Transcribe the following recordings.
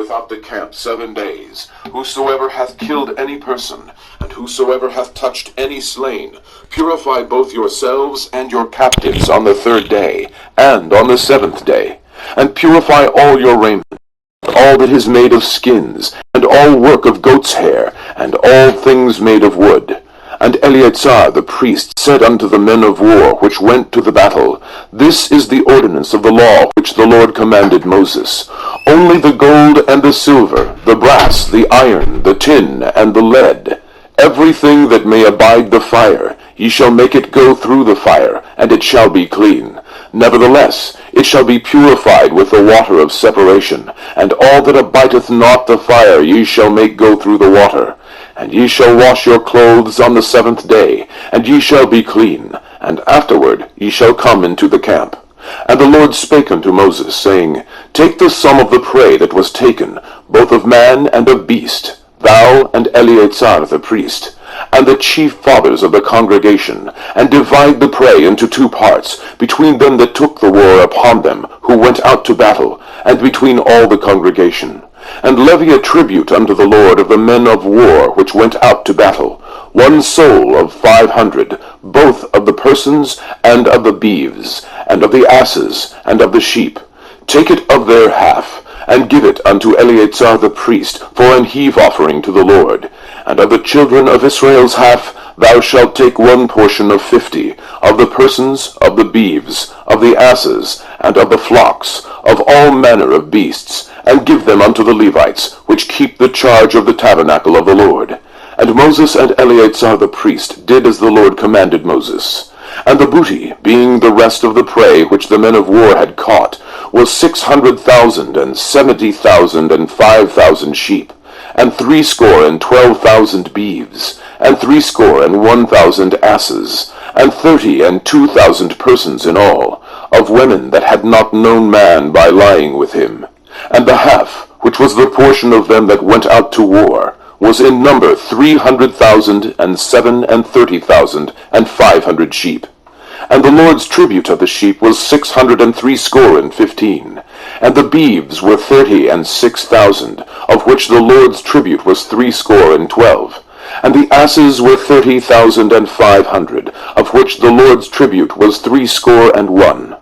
without the camp 7 days. Whosoever hath killed any person, and whosoever hath touched any slain, purify both yourselves and your captives on the 3rd day, and on the 7th day. And purify all your raiment, all that is made of skins, and all work of goat's hair, and all things made of wood. And Eleazar the priest said unto the men of war which went to the battle, This is the ordinance of the law which the Lord commanded Moses. Only the gold and the silver, the brass, the iron, the tin, and the lead, everything that may abide the fire, ye shall make it go through the fire, and it shall be clean. Nevertheless, it shall be purified with the water of separation, and all that abideth not the fire ye shall make go through the water. And ye shall wash your clothes on the 7th day, and ye shall be clean, and afterward ye shall come into the camp. And the Lord spake unto Moses, saying, Take the sum of the prey that was taken, both of man and of beast, thou and Eleazar the priest, and the chief fathers of the congregation, and divide the prey into 2 parts, between them that took the war upon them, who went out to battle, and between all the congregation. And levy a tribute unto the Lord of the men of war which went out to battle, 1 soul of 500, both of the persons, and of the beeves, and of the asses, and of the sheep. Take it of their half, and give it unto Eleazar the priest for an heave offering to the Lord. And of the children of Israel's half thou shalt take 1 portion of 50, of the persons, of the beeves, of the asses, and of the flocks, of all manner of beasts, and give them unto the Levites, which keep the charge of the tabernacle of the Lord. And Moses and Eleazar the priest did as the Lord commanded Moses. And the booty, being the rest of the prey which the men of war had caught, was 600,000, and 70,000, and 5,000 sheep, and 62,000 beeves, and 61,000 asses, and 30 and 2,000 persons in all, of women that had not known man by lying with him. And the half, which was the portion of them that went out to war, was in number 300,000, and 37,000, and 500 sheep. And the Lord's tribute of the sheep was 615, and the beeves were 36,000, of which the Lord's tribute was 12. And the asses were 30,500, of which the Lord's tribute was 61.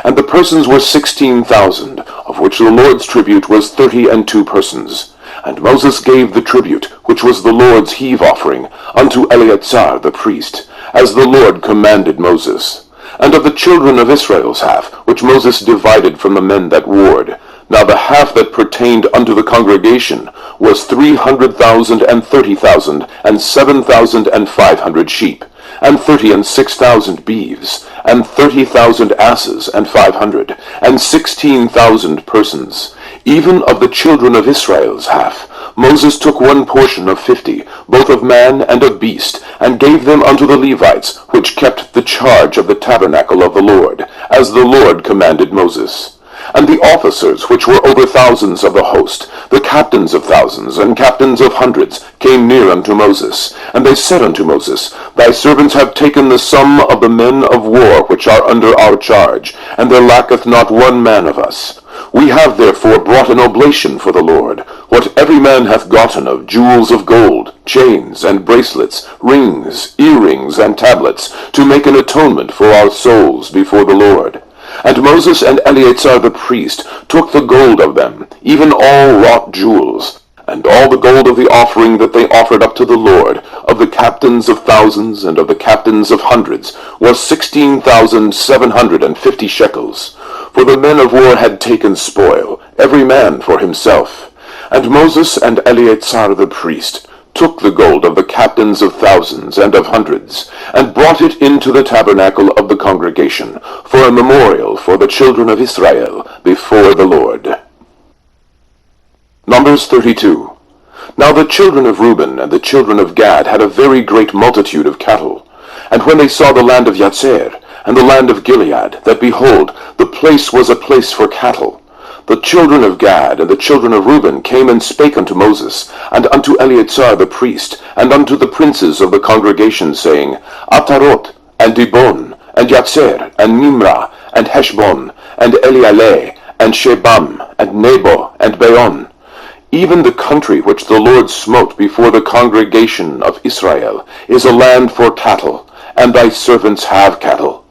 And the persons were 16,000, of which the Lord's tribute was 32 persons. And Moses gave the tribute, which was the Lord's heave offering, unto Eleazar the priest, as the Lord commanded Moses. And of the children of Israel's half, which Moses divided from the men that warred, now the half that pertained unto the congregation was 300,000, and 30,000, and 7,500 sheep, and 36,000 beeves, and 30,000 asses, and 500, and 16,000 persons. Even of the children of Israel's half, Moses took 1 portion of 50, both of man and of beast, and gave them unto the Levites, which kept the charge of the tabernacle of the Lord, as the Lord commanded Moses. And the officers which were over thousands of the host, the captains of thousands, and captains of hundreds, came near unto Moses. And they said unto Moses, Thy servants have taken the sum of the men of war which are under our charge, and there lacketh not 1 man of us. We have therefore brought an oblation for the Lord, what every man hath gotten of jewels of gold, chains, and bracelets, rings, earrings, and tablets, to make an atonement for our souls before the Lord. And Moses and Eleazar the priest took the gold of them, even all wrought jewels, and all the gold of the offering that they offered up to the Lord, of the captains of thousands and of the captains of hundreds, was 16,750 shekels. For the men of war had taken spoil, every man for himself. And Moses and Eleazar the priest took the gold of the captains of thousands and of hundreds, and brought it into the tabernacle of the congregation, for a memorial for the children of Israel before the Lord. Numbers 32. Now the children of Reuben and the children of Gad had a very great multitude of cattle. And when they saw the land of Jazer, and the land of Gilead, that behold, the place was a place for cattle, the children of Gad and the children of Reuben came and spake unto Moses, and unto Eleazar the priest, and unto the princes of the congregation, saying, Atarot, and Dibon, and Jazer, and Nimrah, and Heshbon, and Elealeh, and Shebam, and Nebo, and Beon. Even the country which the Lord smote before the congregation of Israel is a land for cattle, and thy servants have cattle.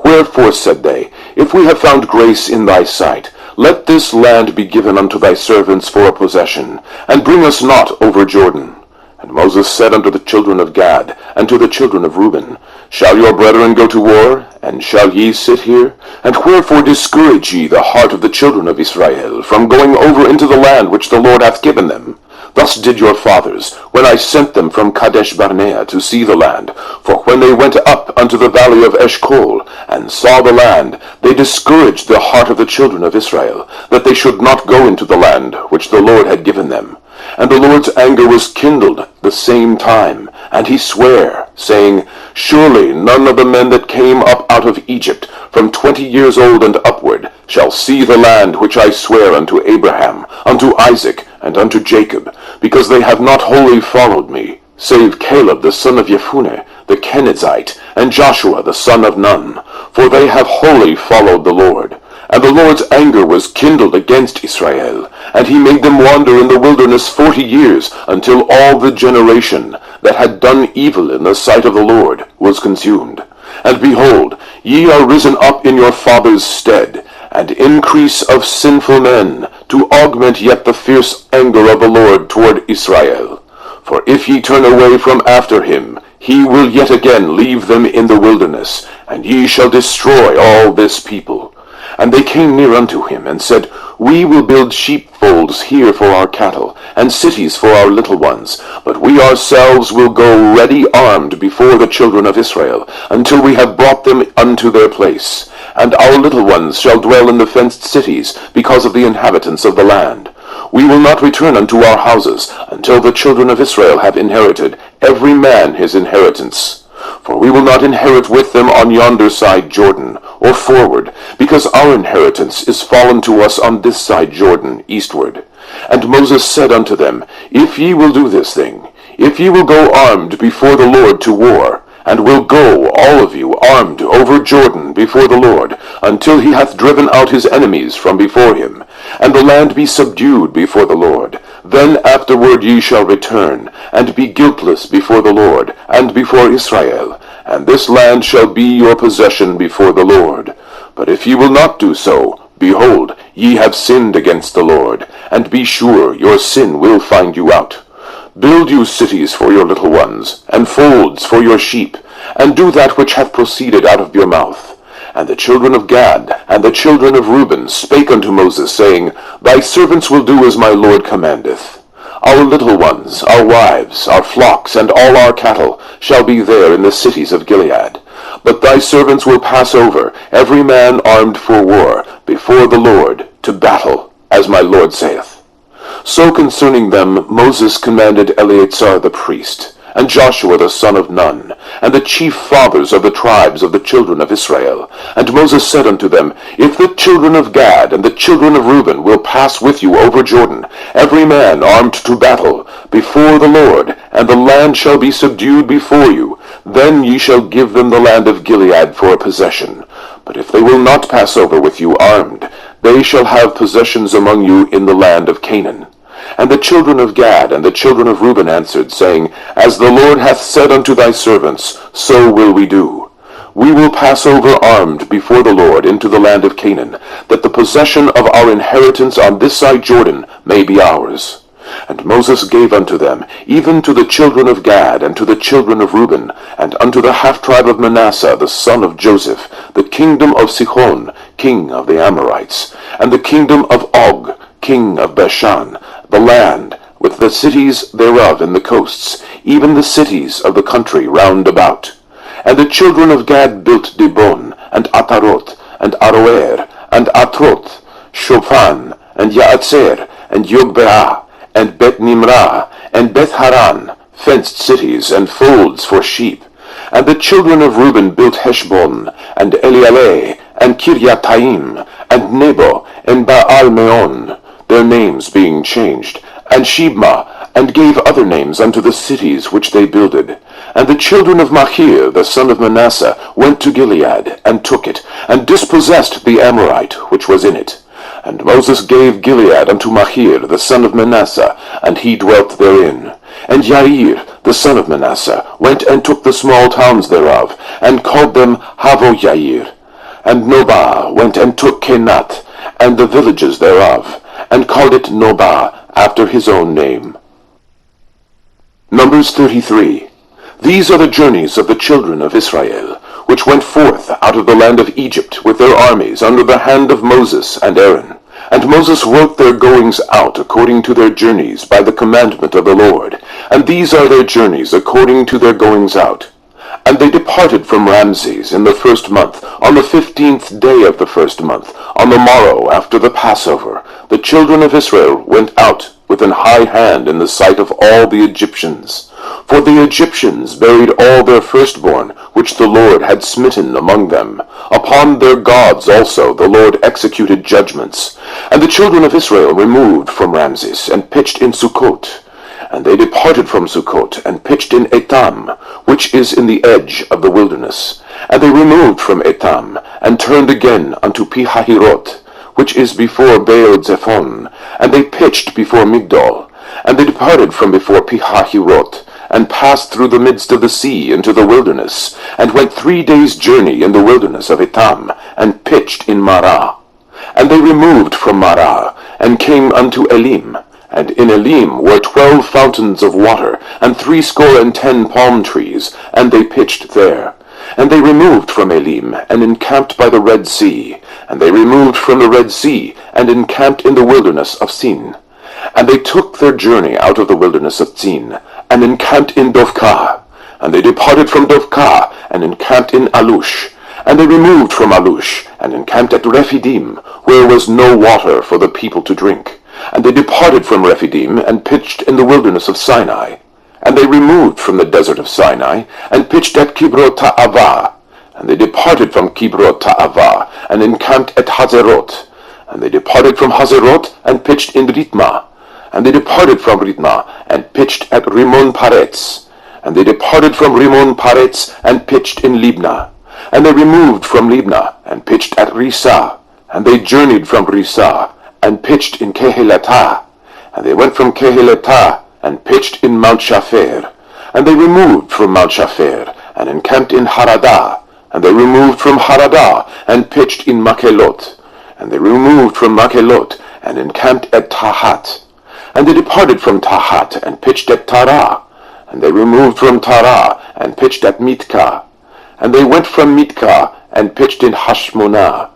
Wherefore said they, If we have found grace in thy sight, let this land be given unto thy servants for a possession, and bring us not over Jordan. And Moses said unto the children of Gad, and to the children of Reuben, Shall your brethren go to war, and shall ye sit here? And wherefore discourage ye the heart of the children of Israel from going over into the land which the Lord hath given them? Thus did your fathers, when I sent them from Kadesh Barnea to see the land. For when they went up unto the valley of Eshcol, and saw the land, they discouraged the heart of the children of Israel, that they should not go into the land which the Lord had given them. And the Lord's anger was kindled the same time, and he sware, saying, Surely none of the men that came up out of Egypt, from 20 years old and upward, shall see the land which I swear unto Abraham, unto Isaac, and unto Jacob, because they have not wholly followed me, save Caleb the son of Jephunneh, the Kenizzite, and Joshua the son of Nun, for they have wholly followed the Lord. And the Lord's anger was kindled against Israel, and he made them wander in the wilderness 40 years, until all the generation that had done evil in the sight of the Lord was consumed. And behold, ye are risen up in your fathers' stead, and increase of sinful men, to augment yet the fierce anger of the Lord toward Israel. For if ye turn away from after him, he will yet again leave them in the wilderness, and ye shall destroy all this people. And they came near unto him, and said, We will build sheepfolds here for our cattle, and cities for our little ones. But we ourselves will go ready armed before the children of Israel, until we have brought them unto their place. And our little ones shall dwell in the fenced cities, because of the inhabitants of the land. We will not return unto our houses, until the children of Israel have inherited, every man his inheritance. For we will not inherit with them on yonder side Jordan, or forward, because our inheritance is fallen to us on this side Jordan, eastward. And Moses said unto them, If ye will do this thing, if ye will go armed before the Lord to war, and will go, all of you, armed over Jordan before the Lord, until he hath driven out his enemies from before him, and the land be subdued before the Lord, then afterward ye shall return, and be guiltless before the Lord, and before Israel, and this land shall be your possession before the Lord. But if ye will not do so, behold, ye have sinned against the Lord, and be sure your sin will find you out. Build you cities for your little ones, and folds for your sheep, and do that which hath proceeded out of your mouth. And the children of Gad and the children of Reuben spake unto Moses, saying, Thy servants will do as my Lord commandeth. Our little ones, our wives, our flocks, and all our cattle shall be there in the cities of Gilead. But thy servants will pass over, every man armed for war, before the Lord, to battle, as my Lord saith. So concerning them Moses commanded Eleazar the priest, and Joshua the son of Nun, and the chief fathers of the tribes of the children of Israel. And Moses said unto them, If the children of Gad and the children of Reuben will pass with you over Jordan, every man armed to battle, before the Lord, and the land shall be subdued before you, then ye shall give them the land of Gilead for a possession. But if they will not pass over with you armed, they shall have possessions among you in the land of Canaan. And the children of Gad and the children of Reuben answered, saying, As the Lord hath said unto thy servants, so will we do. We will pass over armed before the Lord into the land of Canaan, that the possession of our inheritance on this side Jordan may be ours. And Moses gave unto them, even to the children of Gad and to the children of Reuben, and unto the half-tribe of Manasseh the son of Joseph, the kingdom of Sihon, king of the Amorites, and the kingdom of Og, king of Bashan, the land, with the cities thereof in the coasts, even the cities of the country round about. And the children of Gad built Dibon, and Ataroth, and Aroer, and Atroth, Shophan, and Yaatzer, and Yogbeah, and Bet-Nimrah, and Beth-Haran, fenced cities, and folds for sheep. And the children of Reuben built Heshbon, and Elealeh, and Kiryataim, and Nebo, and Baal-Meon, their names being changed, and Shibma, and gave other names unto the cities which they builded. And the children of Machir, the son of Manasseh, went to Gilead, and took it, and dispossessed the Amorite which was in it. And Moses gave Gilead unto Machir the son of Manasseh, and he dwelt therein. And Jair the son of Manasseh went and took the small towns thereof, and called them Havoth-Jair. And Nobah went and took Kenath, and the villages thereof, and called it Nobah, after his own name. Numbers 33. These are the journeys of the children of Israel, which went forth out of the land of Egypt with their armies under the hand of Moses and Aaron. And Moses wrote their goings out according to their journeys by the commandment of the Lord. And these are their journeys according to their goings out. And they departed from Ramses in the 1st month, on the 15th day of the 1st month, on the morrow after the Passover. The children of Israel went out with an high hand in the sight of all the Egyptians. For the Egyptians buried all their firstborn, which the Lord had smitten among them. Upon their gods also the Lord executed judgments. And the children of Israel removed from Ramses, and pitched in Sukkot. And they departed from Sukkot, and pitched in Etam, which is in the edge of the wilderness. And they removed from Etam, and turned again unto Pi-hahiroth, which is before Baal-zephon, and they pitched before Migdol. And they departed from before Pi-hahiroth, and passed through the midst of the sea into the wilderness, and went 3 days' journey in the wilderness of Etam, and pitched in Marah. And they removed from Marah, and came unto Elim. And in Elim were 12 fountains of water, and 70 palm trees, and they pitched there. And they removed from Elim, and encamped by the Red Sea. And they removed from the Red Sea, and encamped in the wilderness of Sin. And they took their journey out of the wilderness of Sin, and encamped in Dovkah. And they departed from Dovkah, and encamped in Alush. And they removed from Alush, and encamped at Rephidim, where was no water for the people to drink. And they departed from Rephidim, and pitched in the wilderness of Sinai. And they removed from the desert of Sinai, and pitched at Kibrot-Ta'avah. And they departed from Kibrot-Ta'avah, and encamped at Hazeroth. And they departed from Hazeroth, and pitched in Ritmah. And they departed from Ritmah, and pitched at Rimmon-Paretz. And they departed from Rimmon-Paretz, and pitched in Libnah. And they removed from Libnah, and pitched at Rissah. And they journeyed from Rissah, and pitched in Kehelatah. And they went from Kehelatah, and pitched in Mount Shapher. And they removed from Mount Shapher, and encamped in Haradah. And they removed from Haradah, and pitched in Makhelot. And they removed from Makhelot, and encamped at Tahat. And they departed from Tahat, and pitched at Tarah. And they removed from Tarah, and pitched at Mitkah. And they went from Mitkah, and pitched in Hashmonah.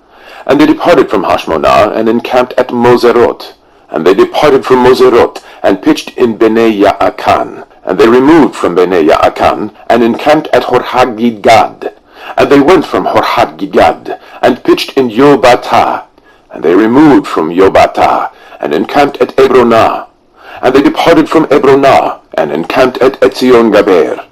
And they departed from Hashmonah, and encamped at Moseroth. And they departed from Moseroth, and pitched in Bnei Ya'akan. And they removed from Bnei Ya'akan, and encamped at Horhagidgad. And they went from Horhagidgad, and pitched in Yobatah. And they removed from Yobatah, and encamped at Ebronah. And they departed from Ebronah, and encamped at Etzion-Gaber.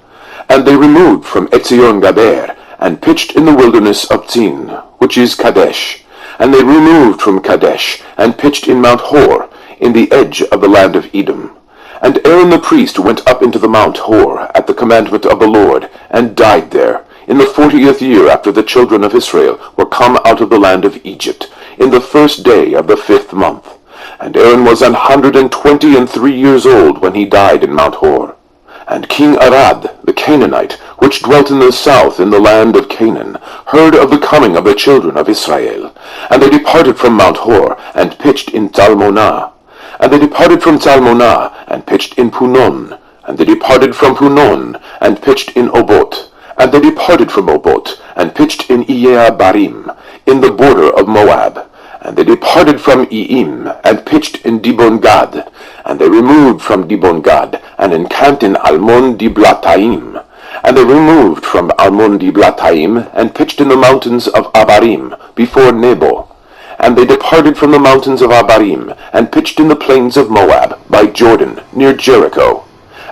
And they removed from Etzion-Gaber, and pitched in the wilderness of Zin, which is Kadesh. And they removed from Kadesh, and pitched in Mount Hor, in the edge of the land of Edom. And Aaron the priest went up into the Mount Hor, at the commandment of the Lord, and died there, in the 40th year after the children of Israel were come out of the land of Egypt, in the 1st day of the 5th month. And Aaron was 123 years old when he died in Mount Hor. And King Arad, the Canaanite, which dwelt in the south in the land of Canaan, heard of the coming of the children of Israel. And they departed from Mount Hor, and pitched in Zalmonah. And they departed from Zalmonah, and pitched in Punon. And they departed from Punon, and pitched in Obot. And they departed from Obot, and pitched in Iyeabarim, in the border of Moab. And they departed from Iim, and pitched in Dibon-Gad. And they removed from Dibon-Gad, and encamped in Almon-Diblatayim. And they removed from Almon-Diblatayim, and pitched in the mountains of Abarim, before Nebo. And they departed from the mountains of Abarim, and pitched in the plains of Moab, by Jordan, near Jericho.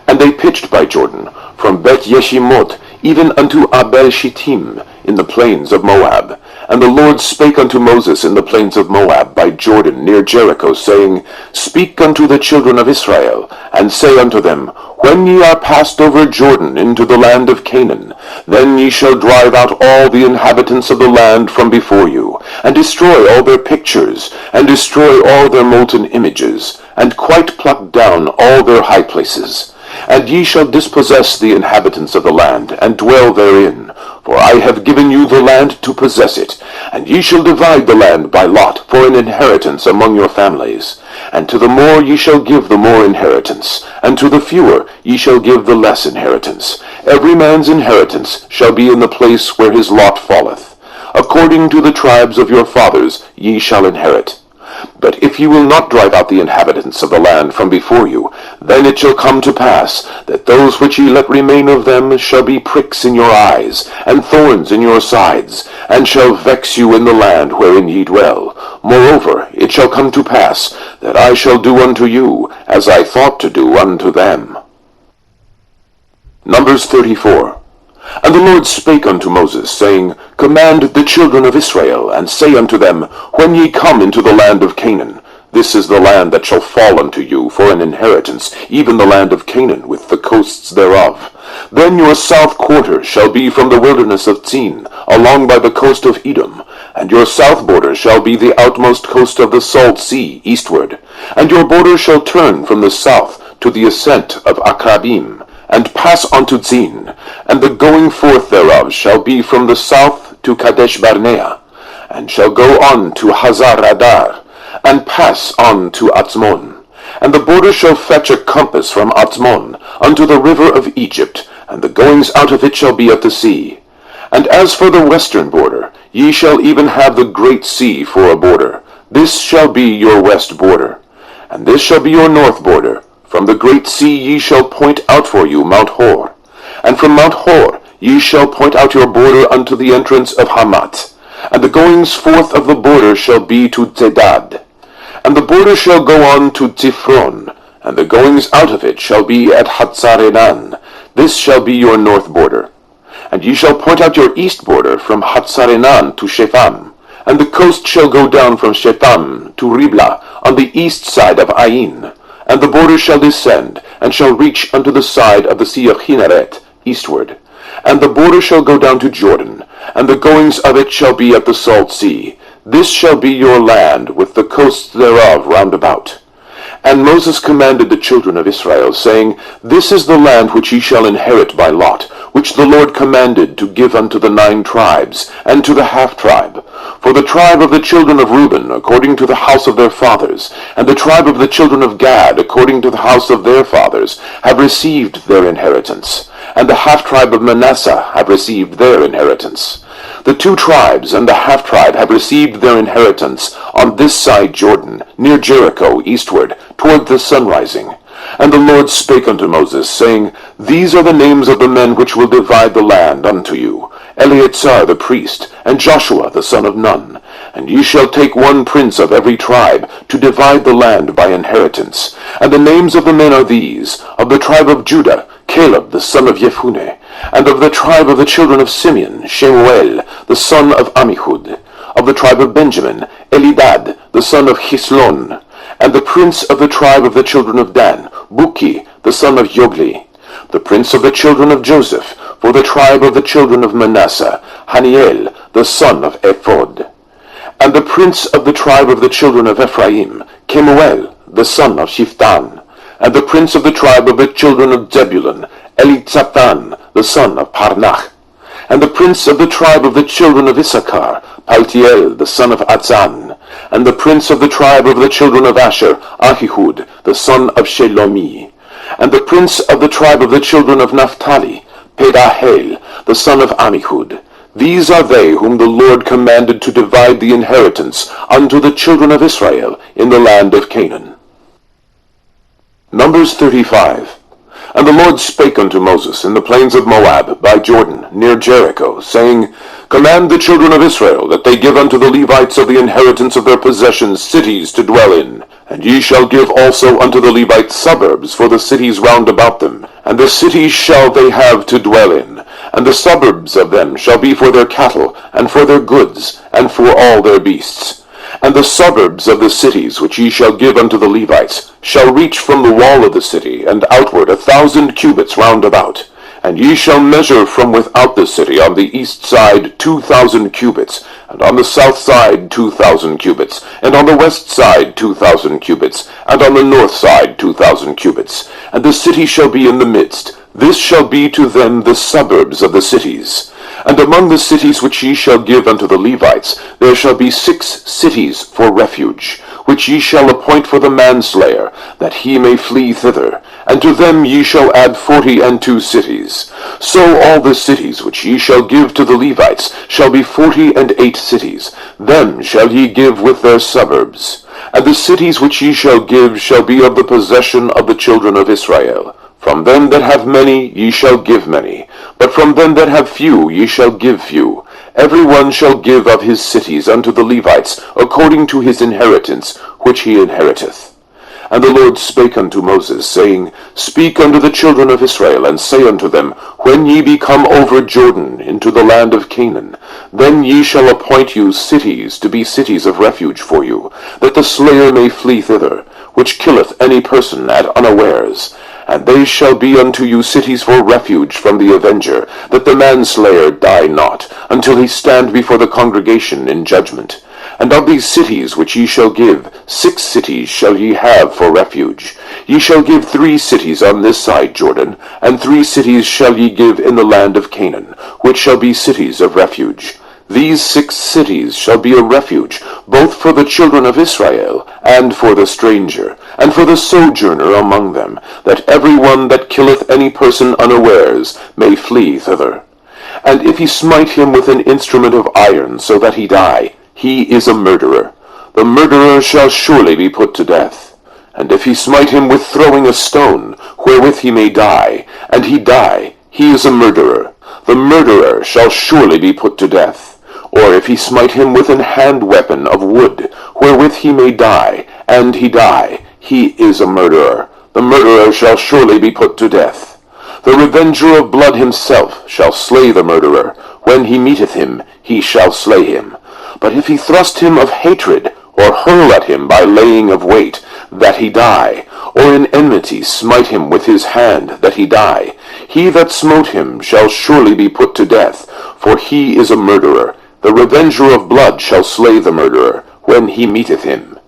And they pitched by Jordan, from Beth-Yeshimot, even unto Abel-Shittim, in the plains of Moab. And the Lord spake unto Moses in the plains of Moab by Jordan near Jericho, saying, Speak unto the children of Israel, and say unto them, When ye are passed over Jordan into the land of Canaan, then ye shall drive out all the inhabitants of the land from before you, and destroy all their pictures, and destroy all their molten images, and quite pluck down all their high places. And ye shall dispossess the inhabitants of the land, and dwell therein. For I have given you the land to possess it, and ye shall divide the land by lot for an inheritance among your families. And to the more ye shall give the more inheritance, and to the fewer ye shall give the less inheritance. Every man's inheritance shall be in the place where his lot falleth. According to the tribes of your fathers ye shall inherit. But if ye will not drive out the inhabitants of the land from before you, then it shall come to pass that those which ye let remain of them shall be pricks in your eyes, and thorns in your sides, and shall vex you in the land wherein ye dwell. Moreover, it shall come to pass that I shall do unto you as I thought to do unto them. Numbers 34. And the Lord spake unto Moses, saying, Command the children of Israel, and say unto them, When ye come into the land of Canaan, this is the land that shall fall unto you for an inheritance, even the land of Canaan, with the coasts thereof. Then your south quarter shall be from the wilderness of Zin, along by the coast of Edom, and your south border shall be the outmost coast of the salt sea, eastward. And your border shall turn from the south to the ascent of Akrabim, and pass unto Zin, and the going forth thereof shall be from the south to Kadesh Barnea, and shall go on to Hazar Adar, and pass on to Atzmon. And the border shall fetch a compass from Atzmon unto the river of Egypt, and the goings out of it shall be at the sea. And as for the western border, ye shall even have the great sea for a border. This shall be your west border. And this shall be your north border. From the great sea ye shall point out for you Mount Hor. And from Mount Hor ye shall point out your border unto the entrance of Hamath. And the goings forth of the border shall be to Zedad. And the border shall go on to Tifron, and the goings out of it shall be at Hatzarenan. This shall be your north border. And ye shall point out your east border from Hatzarenan to Shepham. And the coast shall go down from Shepham to Riblah on the east side of Ain. And the border shall descend, and shall reach unto the side of the sea of Chinnereth, eastward. And the border shall go down to Jordan, and the goings of it shall be at the salt sea. This shall be your land, with the coasts thereof round about. And Moses commanded the children of Israel, saying, This is the land which ye shall inherit by lot, which the Lord commanded to give unto the 9 tribes, and to the half-tribe. For the tribe of the children of Reuben, according to the house of their fathers, and the tribe of the children of Gad, according to the house of their fathers, have received their inheritance. And the half-tribe of Manasseh have received their inheritance. The 2 tribes and the half-tribe have received their inheritance on this side Jordan, near Jericho, eastward, toward the sunrising. And the Lord spake unto Moses, saying, These are the names of the men which will divide the land unto you, Eleazar the priest, and Joshua the son of Nun. And ye shall take 1 prince of every tribe, to divide the land by inheritance. And the names of the men are these: of the tribe of Judah, Caleb the son of Jephunneh; and of the tribe of the children of Simeon, Shemuel the son of Ammihud; of the tribe of Benjamin, Elidad the son of Chislon; and the prince of the tribe of the children of Dan, Buki the son of Jogli; the prince of the children of Joseph, for the tribe of the children of Manasseh, Haniel the son of Ephod; and the prince of the tribe of the children of Ephraim, Kemuel the son of Shiftan; and the prince of the tribe of the children of Zebulun, Elitzaphan the son of Parnach; and the prince of the tribe of the children of Issachar, Paltiel the son of Atzan; and the prince of the tribe of the children of Asher, Ahihud the son of Shelomi; and the prince of the tribe of the children of Naphtali, Pedahel the son of Ammihud. These are they whom the Lord commanded to divide the inheritance unto the children of Israel in the land of Canaan. Numbers 35. And the Lord spake unto Moses in the plains of Moab by Jordan, near Jericho, saying, Command the children of Israel that they give unto the Levites of the inheritance of their possessions cities to dwell in. And ye shall give also unto the Levites suburbs for the cities round about them, and the cities shall they have to dwell in. and the suburbs of them shall be for their cattle, and for their goods, and for all their beasts. And the suburbs of the cities which ye shall give unto the Levites shall reach from the wall of the city, and outward 1,000 cubits round about. And ye shall measure from without the city on the east side 2,000 cubits, and on the south side 2,000 cubits, and on the west side 2,000 cubits, and on the north side 2,000 cubits. And the city shall be in the midst. This shall be to them the suburbs of the cities. And among the cities which ye shall give unto the Levites, there shall be 6 cities for refuge, which ye shall appoint for the manslayer, that he may flee thither. And to them ye shall add 42 cities. So all the cities which ye shall give to the Levites shall be 48 cities. Them shall ye give with their suburbs. And the cities which ye shall give shall be of the possession of the children of Israel. From them that have many ye shall give many, but from them that have few ye shall give few. Every one shall give of his cities unto the Levites, according to his inheritance, which he inheriteth. And the Lord spake unto Moses, saying, Speak unto the children of Israel, and say unto them, When ye be come over Jordan into the land of Canaan, then ye shall appoint you cities to be cities of refuge for you, that the slayer may flee thither, which killeth any person at unawares. And they shall be unto you cities for refuge from the avenger, that the manslayer die not, until he stand before the congregation in judgment. And of these cities which ye shall give, 6 cities shall ye have for refuge. Ye shall give 3 cities on this side Jordan, and 3 cities shall ye give in the land of Canaan, which shall be cities of refuge. These 6 cities shall be a refuge, both for the children of Israel, and for the stranger, and for the sojourner among them, that every one that killeth any person unawares may flee thither. And if he smite him with an instrument of iron, so that he die, he is a murderer. The murderer shall surely be put to death. And if he smite him with throwing a stone, wherewith he may die, and he die, he is a murderer. The murderer shall surely be put to death. Or if he smite him with an hand weapon of wood, wherewith he may die, and he die, he is a murderer. The murderer shall surely be put to death. The revenger of blood himself shall slay the murderer. When he meeteth him, he shall slay him. But if he thrust him of hatred, or hurl at him by laying of weight, that he die, or in enmity smite him with his hand, that he die, he that smote him shall surely be put to death, for he is a murderer. The revenger of blood shall slay the murderer, when he meeteth him.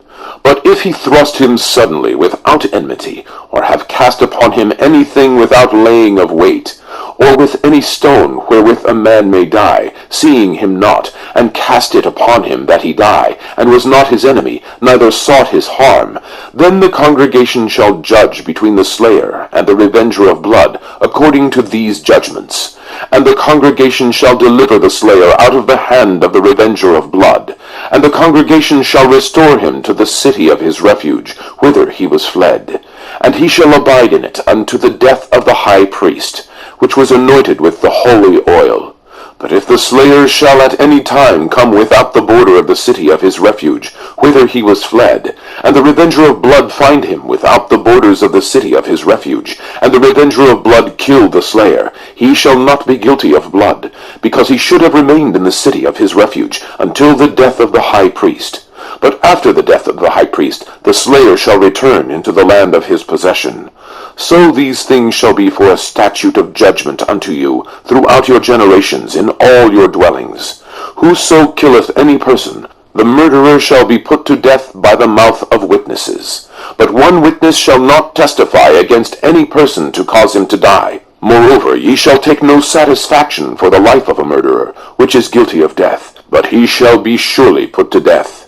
But if he thrust him suddenly without enmity, or have cast upon him anything without laying of weight, or with any stone wherewith a man may die, seeing him not, and cast it upon him that he die, and was not his enemy, neither sought his harm, then the congregation shall judge between the slayer and the revenger of blood, according to these judgments. And the congregation shall deliver the slayer out of the hand of the revenger of blood, and the congregation shall restore him to the city of his refuge, whither he was fled. And he shall abide in it unto the death of the high priest, which was anointed with the holy oil. But if the slayer shall at any time come without the border of the city of his refuge, whither he was fled, and the revenger of blood find him without the borders of the city of his refuge, and the revenger of blood kill the slayer, he shall not be guilty of blood, because he should have remained in the city of his refuge until the death of the high priest. But after the death of the high priest, the slayer shall return into the land of his possession. So these things shall be for a statute of judgment unto you throughout your generations in all your dwellings. Whoso killeth any person, the murderer shall be put to death by the mouth of witnesses. But one witness shall not testify against any person to cause him to die. Moreover, ye shall take no satisfaction for the life of a murderer, which is guilty of death, but he shall be surely put to death.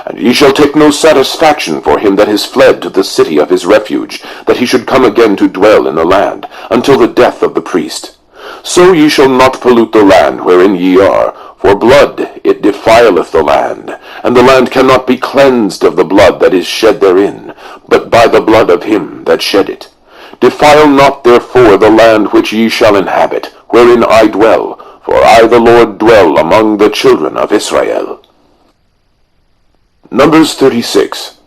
And ye shall take no satisfaction for him that is fled to the city of his refuge, that he should come again to dwell in the land, until the death of the priest. So ye shall not pollute the land wherein ye are, for blood it defileth the land, and the land cannot be cleansed of the blood that is shed therein, but by the blood of him that shed it. Defile not therefore the land which ye shall inhabit, wherein I dwell, for I the Lord dwell among the children of Israel. Numbers 36.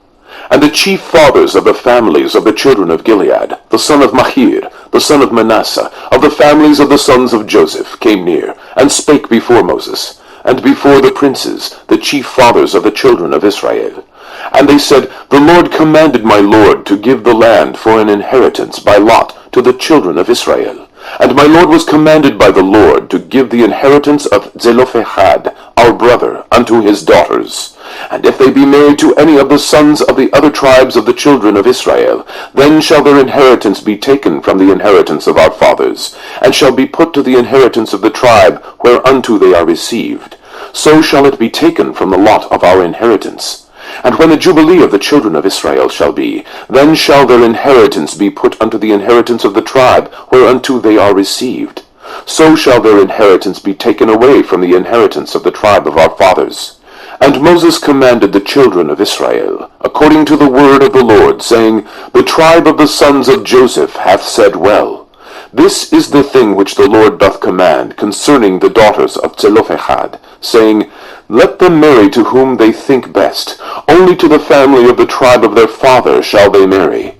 And the chief fathers of the families of the children of Gilead, the son of Machir, the son of Manasseh, of the families of the sons of Joseph, came near, and spake before Moses, and before the princes, the chief fathers of the children of Israel. And they said, The Lord commanded my Lord to give the land for an inheritance by lot to the children of Israel. And my Lord was commanded by the Lord to give the inheritance of Zelophehad, our brother, unto his daughters. And if they be married to any of the sons of the other tribes of the children of Israel, then shall their inheritance be taken from the inheritance of our fathers, and shall be put to the inheritance of the tribe whereunto they are received. So shall it be taken from the lot of our inheritance. And when the jubilee of the children of Israel shall be, then shall their inheritance be put unto the inheritance of the tribe whereunto they are received. So shall their inheritance be taken away from the inheritance of the tribe of our fathers. And Moses commanded the children of Israel, according to the word of the Lord, saying, The tribe of the sons of Joseph hath said well. This is the thing which the Lord doth command concerning the daughters of Zelophehad, saying, Let them marry to whom they think best, only to the family of the tribe of their father shall they marry.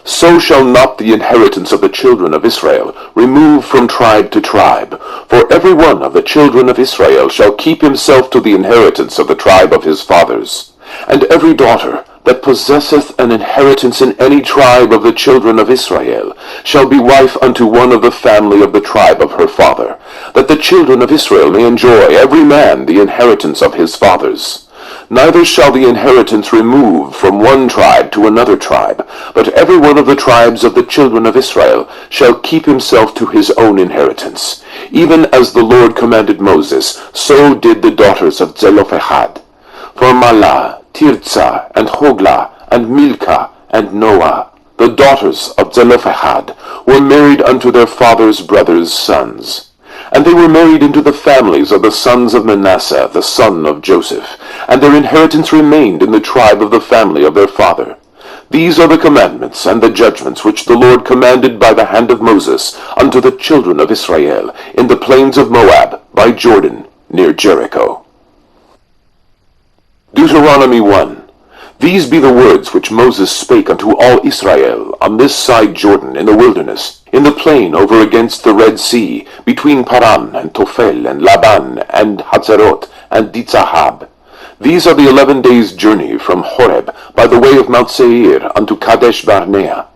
So shall not the inheritance of the children of Israel remove from tribe to tribe, for every one of the children of Israel shall keep himself to the inheritance of the tribe of his fathers. And every daughter that possesseth an inheritance in any tribe of the children of Israel shall be wife unto one of the family of the tribe of her father, that the children of Israel may enjoy every man the inheritance of his fathers. Neither shall the inheritance remove from one tribe to another tribe, but every one of the tribes of the children of Israel shall keep himself to his own inheritance. Even as the Lord commanded Moses, so did the daughters of Zelophehad. For Mahlah, Tirzah, and Hoglah, and Milcah, and Noah, the daughters of Zelophehad, were married unto their father's brothers' sons. And they were married into the families of the sons of Manasseh, the son of Joseph, and their inheritance remained in the tribe of the family of their father. These are the commandments and the judgments which the Lord commanded by the hand of Moses unto the children of Israel in the plains of Moab by Jordan near Jericho. Deuteronomy 1. These be the words which Moses spake unto all Israel on this side Jordan in the wilderness, in the plain over against the Red Sea, between Paran and Tophel and Laban and Hazeroth and Ditzahab. These are the 11 days' journey from Horeb by the way of Mount Seir unto Kadesh Barnea.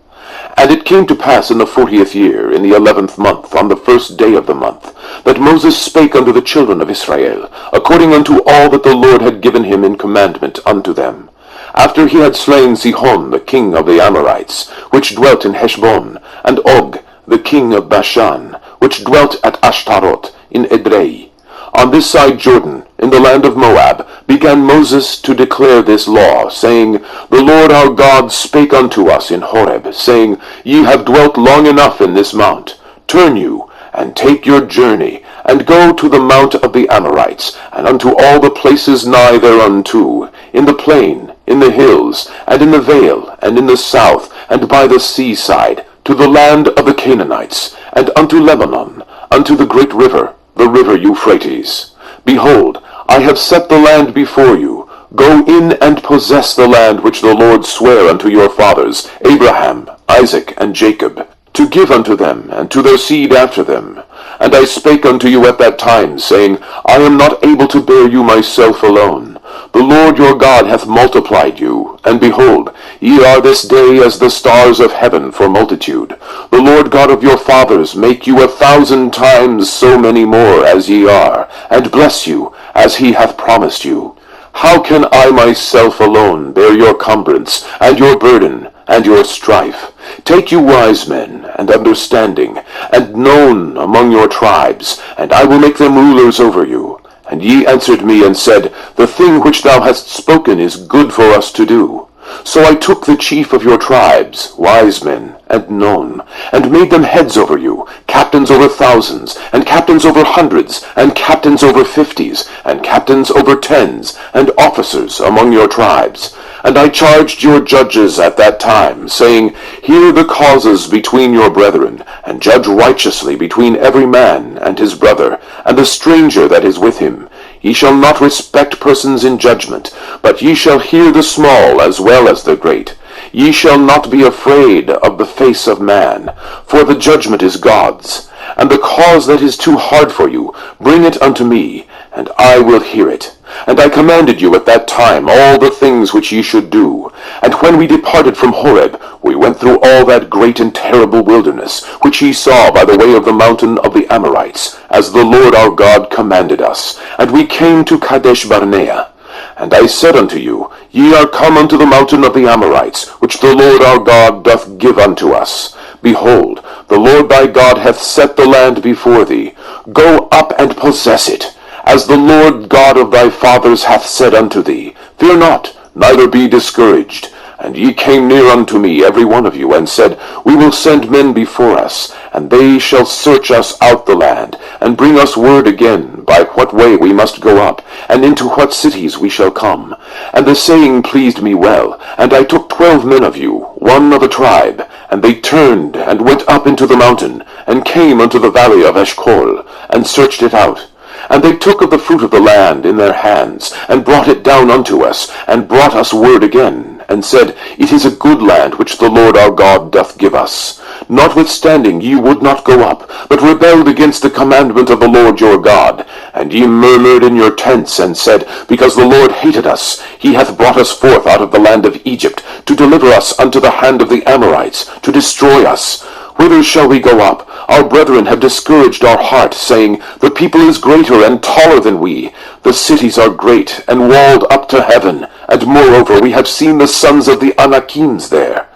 And it came to pass in the 40th year, in the 11th month, on the first day of the month, that Moses spake unto the children of Israel, according unto all that the Lord had given him in commandment unto them. After he had slain Sihon the king of the Amorites, which dwelt in Heshbon, and Og the king of Bashan, which dwelt at Ashtaroth in Edrei. On this side Jordan, in the land of Moab, began Moses to declare this law, saying, The Lord our God spake unto us in Horeb, saying, Ye have dwelt long enough in this mount. Turn you, and take your journey, and go to the mount of the Amorites, and unto all the places nigh thereunto, in the plain, in the hills, and in the vale, and in the south, and by the seaside, to the land of the Canaanites, and unto Lebanon, unto the great river, the river Euphrates. Behold, I have set the land before you. Go in and possess the land which the Lord sware unto your fathers, Abraham, Isaac, and Jacob, to give unto them, and to their seed after them. And I spake unto you at that time, saying, I am not able to bear you myself alone. The Lord your God hath multiplied you, and behold, ye are this day as the stars of heaven for multitude. The Lord God of your fathers make you 1,000 times so many more as ye are, and bless you, as he hath promised you. How can I myself alone bear your cumbrance, and your burden, and your strife? Take you wise men, and understanding, and known among your tribes, and I will make them rulers over you. And ye answered me and said, The thing which thou hast spoken is good for us to do. So I took the chief of your tribes, wise men, and known, and made them heads over you, captains over thousands, and captains over hundreds, and captains over 50s, and captains over 10s, and officers among your tribes. And I charged your judges at that time, saying, Hear the causes between your brethren, and judge righteously between every man and his brother, and the stranger that is with him. Ye shall not respect persons in judgment, but ye shall hear the small as well as the great. Ye shall not be afraid of the face of man, for the judgment is God's. And the cause that is too hard for you, bring it unto me, and I will hear it. And I commanded you at that time all the things which ye should do. And when we departed from Horeb, we went through all that great and terrible wilderness, which ye saw by the way of the mountain of the Amorites, as the Lord our God commanded us. And we came to Kadesh Barnea. And I said unto you, Ye are come unto the mountain of the Amorites, which the Lord our God doth give unto us. Behold, the Lord thy God hath set the land before thee. Go up and possess it, as the Lord God of thy fathers hath said unto thee. Fear not, neither be discouraged. And ye came near unto me, every one of you, and said, We will send men before us, and they shall search us out the land, and bring us word again by what way we must go up, and into what cities we shall come. And the saying pleased me well, and I took 12 men of you, one of a tribe, and they turned and went up into the mountain, and came unto the valley of Eshcol, and searched it out. And they took of the fruit of the land in their hands, and brought it down unto us, and brought us word again, and said, It is a good land which the Lord our God doth give us. Notwithstanding ye would not go up, but rebelled against the commandment of the Lord your God. And ye murmured in your tents, and said, Because the Lord hated us, he hath brought us forth out of the land of Egypt, to deliver us unto the hand of the Amorites, to destroy us. Whither shall we go up? Our brethren have discouraged our heart, saying, The people is greater and taller than we. The cities are great, and walled up to heaven. And moreover, we have seen the sons of the Anakims there.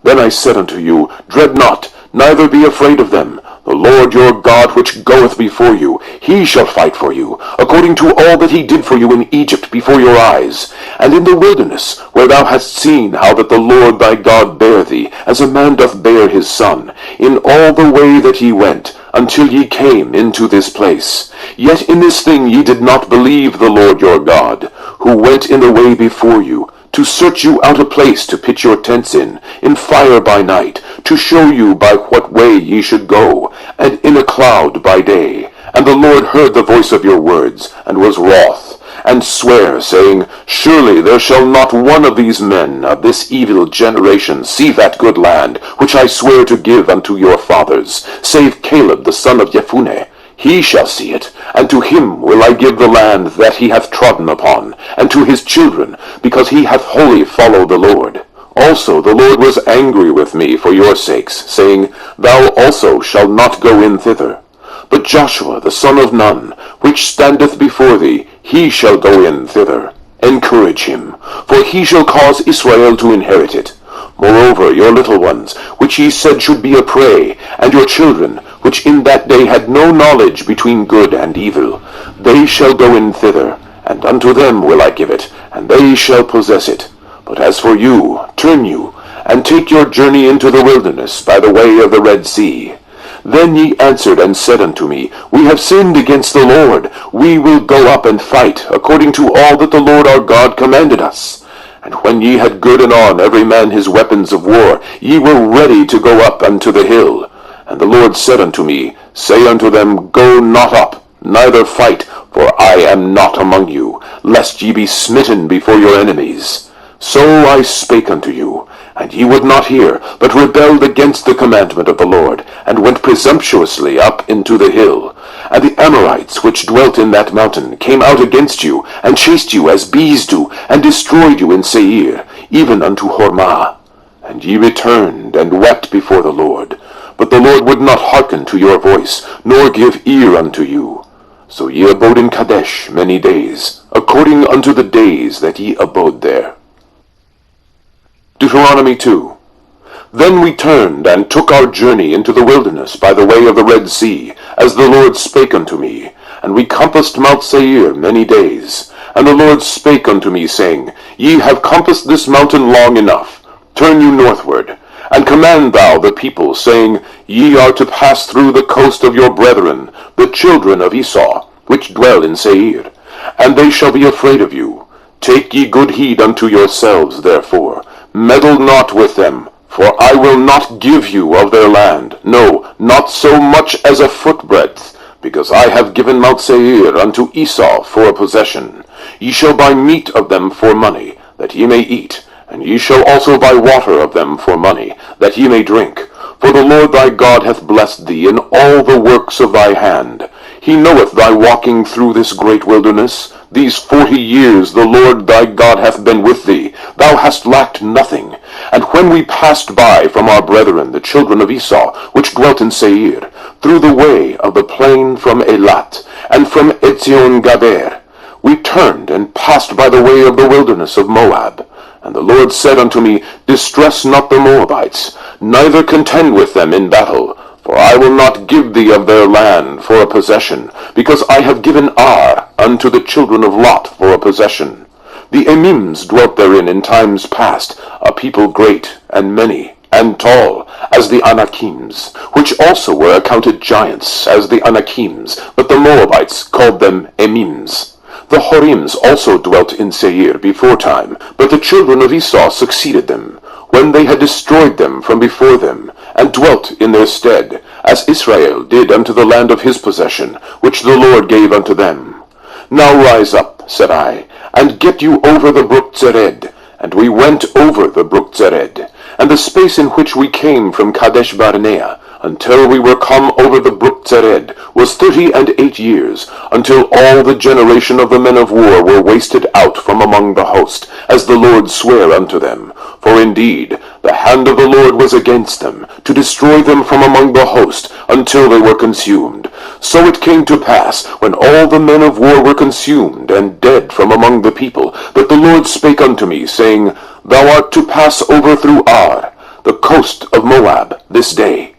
Then I said unto you, Dread not, neither be afraid of them. The Lord your God which goeth before you, he shall fight for you, according to all that he did for you in Egypt before your eyes, and in the wilderness, where thou hast seen how that the Lord thy God bare thee, as a man doth bear his son, in all the way that ye went, until ye came into this place. Yet in this thing ye did not believe the Lord your God, who went in the way before you, to search you out a place to pitch your tents in fire by night, to show you by what way ye should go, and in a cloud by day. And the Lord heard the voice of your words, and was wroth, and sware, saying, Surely there shall not one of these men of this evil generation see that good land, which I swear to give unto your fathers, save Caleb the son of Jephunneh. He shall see it, and to him will I give the land that he hath trodden upon, and to his children, because he hath wholly followed the Lord. Also the Lord was angry with me for your sakes, saying, Thou also shalt not go in thither. But Joshua the son of Nun, which standeth before thee, he shall go in thither. Encourage him, for he shall cause Israel to inherit it. Moreover, your little ones, which ye said should be a prey, and your children, which in that day had no knowledge between good and evil, they shall go in thither, and unto them will I give it, and they shall possess it. But as for you, turn you, and take your journey into the wilderness by the way of the Red Sea. Then ye answered and said unto me, We have sinned against the Lord. We will go up and fight, according to all that the Lord our God commanded us. And when ye had girded on every man his weapons of war, ye were ready to go up unto the hill. And the Lord said unto me, Say unto them, Go not up, neither fight, for I am not among you, lest ye be smitten before your enemies. So I spake unto you, and ye would not hear, but rebelled against the commandment of the Lord, and went presumptuously up into the hill. And the Amorites which dwelt in that mountain came out against you, and chased you as bees do, and destroyed you in Seir, even unto Hormah. And ye returned, and wept before the Lord. But the Lord would not hearken to your voice, nor give ear unto you. So ye abode in Kadesh many days, according unto the days that ye abode there. Deuteronomy 2. Then we turned, and took our journey into the wilderness by the way of the Red Sea, as the Lord spake unto me. And we compassed Mount Seir many days. And the Lord spake unto me, saying, Ye have compassed this mountain long enough. Turn you northward, and command thou the people, saying, Ye are to pass through the coast of your brethren, the children of Esau, which dwell in Seir, and they shall be afraid of you. Take ye good heed unto yourselves, therefore. Meddle not with them, for I will not give you of their land, no, not so much as a footbreadth, because I have given Mount Seir unto Esau for a possession. Ye shall buy meat of them for money, that ye may eat, and ye shall also buy water of them for money, that ye may drink. For the Lord thy God hath blessed thee in all the works of thy hand. He knoweth thy walking through this great wilderness. These 40 years the Lord thy God hath been with thee. Thou hast lacked nothing. And when we passed by from our brethren the children of Esau, which dwelt in Seir, through the way of the plain from Elat, and from Etzion-Gaber, we turned and passed by the way of the wilderness of Moab. And the Lord said unto me, Distress not the Moabites, neither contend with them in battle, for I will not give thee of their land for a possession, because I have given Ar unto the children of Lot for a possession. The Emims dwelt therein in times past, a people great, and many, and tall, as the Anakims, which also were accounted giants, as the Anakims, but the Moabites called them Emims. The Horims also dwelt in Seir before time, but the children of Esau succeeded them, when they had destroyed them from before them, and dwelt in their stead, as Israel did unto the land of his possession, which the Lord gave unto them. Now rise up, said I, and get you over the brook Zered. And we went over the brook Zered, and the space in which we came from Kadesh Barnea, until we were come over the brook Zered, was 38 years, until all the generation of the men of war were wasted out from among the host, as the Lord sware unto them. For indeed, the hand of the Lord was against them, to destroy them from among the host, until they were consumed. So it came to pass, when all the men of war were consumed, and dead from among the people, that the Lord spake unto me, saying, Thou art to pass over through Ar, the coast of Moab, this day.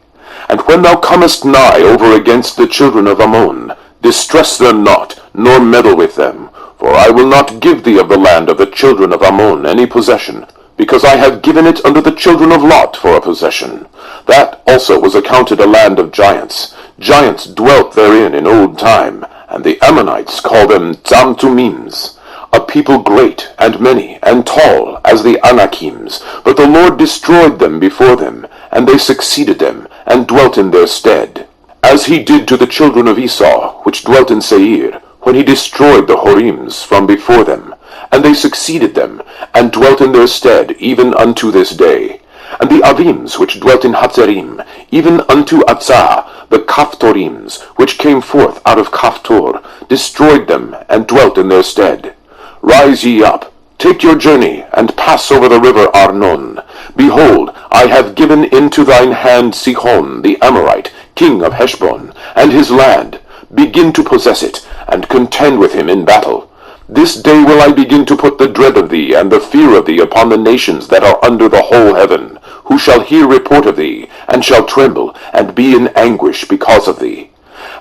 And when thou comest nigh over against the children of Ammon, distress them not, nor meddle with them. For I will not give thee of the land of the children of Ammon any possession, because I have given it unto the children of Lot for a possession. That also was accounted a land of giants. Giants dwelt therein in old time, and the Ammonites call them Zamzumims, a people great, and many, and tall, as the Anakims. But the Lord destroyed them before them, and they succeeded them, and dwelt in their stead. As he did to the children of Esau, which dwelt in Seir, when he destroyed the Horims from before them, and they succeeded them, and dwelt in their stead, even unto this day. And the Avims, which dwelt in Hatzerim, even unto Atzah, the Kaphtorims, which came forth out of Kaphtor, destroyed them, and dwelt in their stead. Rise ye up, take your journey, and pass over the river Arnon. Behold, I have given into thine hand Sihon the Amorite, king of Heshbon, and his land. Begin to possess it, and contend with him in battle. This day will I begin to put the dread of thee and the fear of thee upon the nations that are under the whole heaven, who shall hear report of thee, and shall tremble, and be in anguish because of thee.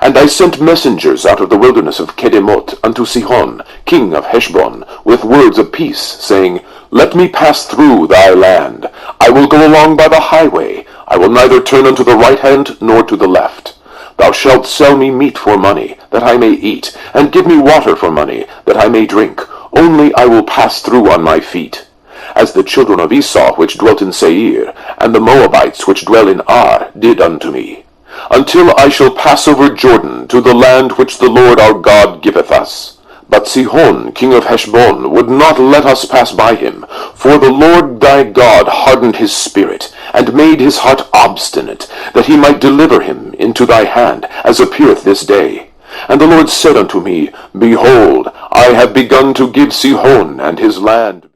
And I sent messengers out of the wilderness of Kedemoth unto Sihon, king of Heshbon, with words of peace, saying, Let me pass through thy land. I will go along by the highway. I will neither turn unto the right hand nor to the left. Thou shalt sell me meat for money, that I may eat, and give me water for money, that I may drink. Only I will pass through on my feet. As the children of Esau which dwelt in Seir, and the Moabites which dwell in Ar, did unto me, until I shall pass over Jordan to the land which the Lord our God giveth us. But Sihon, king of Heshbon, would not let us pass by him, for the Lord thy God hardened his spirit, and made his heart obstinate, that he might deliver him into thy hand, as appeareth this day. And the Lord said unto me, Behold, I have begun to give Sihon and his land